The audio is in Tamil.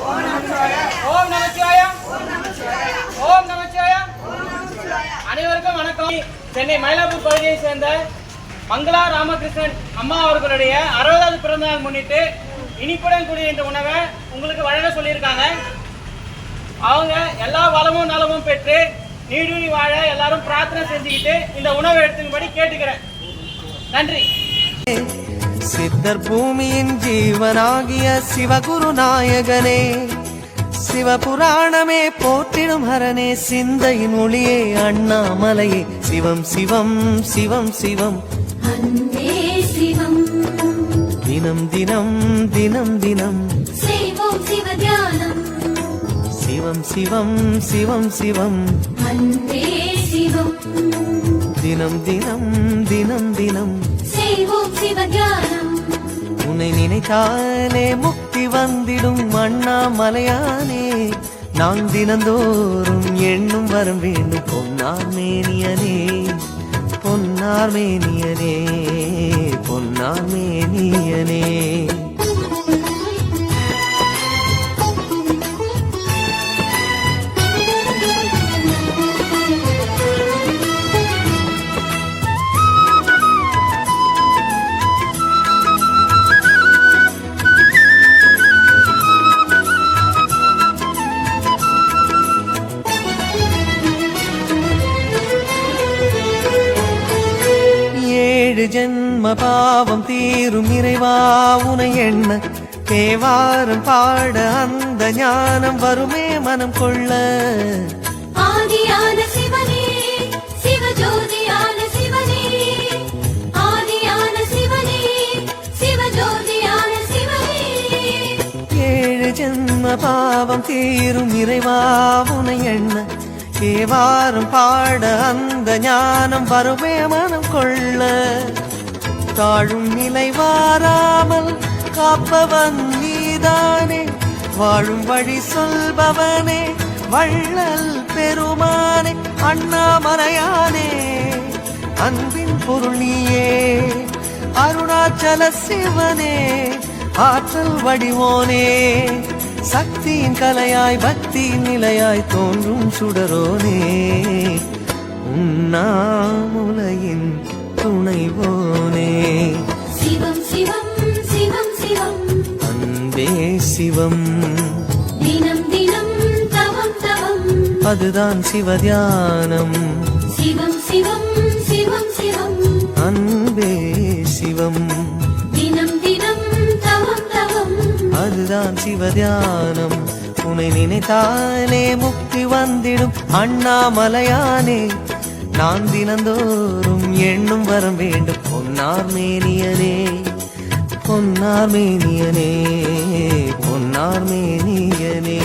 ஓம் நமச்சிவாயா. ஓம் நமச்சிவாயா. அனைவருக்கும் வணக்கம். சென்னை மயிலாப்பூர் பகுதியை சேர்ந்த மங்களா ராமகிருஷ்ணன் அம்மா அவர்களுடைய 60வது பிறந்த நாள் முன்னிட்டு இனிப்புடன் கூடிய இந்த உணவை உங்களுக்கு வழங்க சொல்லியிருக்காங்க. அவங்க எல்லா வளமும் நலமும் பெற்று நீடுழி வாழ எல்லாரும் பிரார்த்தனை செஞ்சுக்கிட்டு இந்த உணவை எடுத்துக்கும்படி கேட்டுக்கிறேன். நன்றி. சித்தர் பூமியின் ஜீவனாகிய சிவகுரு நாயகனே, சிவபுராணமே போற்றிடும் ஹரனே, சிந்தையின் ஒளியே அண்ணாமலையே, சிவம் சிவம் சிவம் சிவம் சிவம். தினம் தினம் தினம் தினம் செய்வோம் சிவ தியானம். சிவம் சிவம் சிவம் சிவம் சிவம். தினம் தினம் தினம் தினம் செய்வோம் சிவ தியானம். உன்னை நினைத்தாலே முக்தி வந்திடும் அண்ணாமலையானே, நான் தினந்தோறும் எண்ணும் வரம் வேண்டும் பொன்னார் மேனியனே, பொன்னார் மேனியனே, பொன்னார் மேனியனே. ஜென்ம பாவம் தீரும் இறைவா உனை எண்ண, தேவாரம் பாட அந்த ஞானம் வருமே மனம் கொள்ள. ஆதியான சிவனே சிவஜோதியான சிவனே, ஆதியான சிவனே சிவஜோதியான சிவனே. 7 ஜென்ம பாவம் தீரும் இறைவா உனை எண்ண, தேவாரம் பாட அந்த ஞானம் வருமே மனம் கொள்ள. தாழும் நிலை வாராமல் காப்பவன் நீதானே, வாழும் வழி சொல்பவனே, வள்ளல் பெருமானே, அண்ணாமலையானே, அன்பின் பொருள் நீயே, அருணாச்சல சிவனே, ஆற்றல் வடிவோனே, சக்தியின் கலையாய் பக்தியின் நிலையாய் தோன்றும் சுடரோனே, உண்ணாமுலையின் துணைவோனே. சிவம் சிவம் சிவம் சிவம் அன்பே சிவம். தினம் தினம் தவம் தவம் அதுதான் சிவதியானம். சிவம் சிவம் சிவம் சிவம் அன்பே சிவம். தினம் தினம் தவம் தவம் அதுதான் சிவதியானம். உன்னை நினைத்தாலே முக்தி வந்திடும் அண்ணாமலையானே, நான் தினந்தோறும் எண்ணும் வரம் வேண்டும் பொன்னார் மேனியனே, பொன்னார் மேனியனே, பொன்னார் மேனியனே.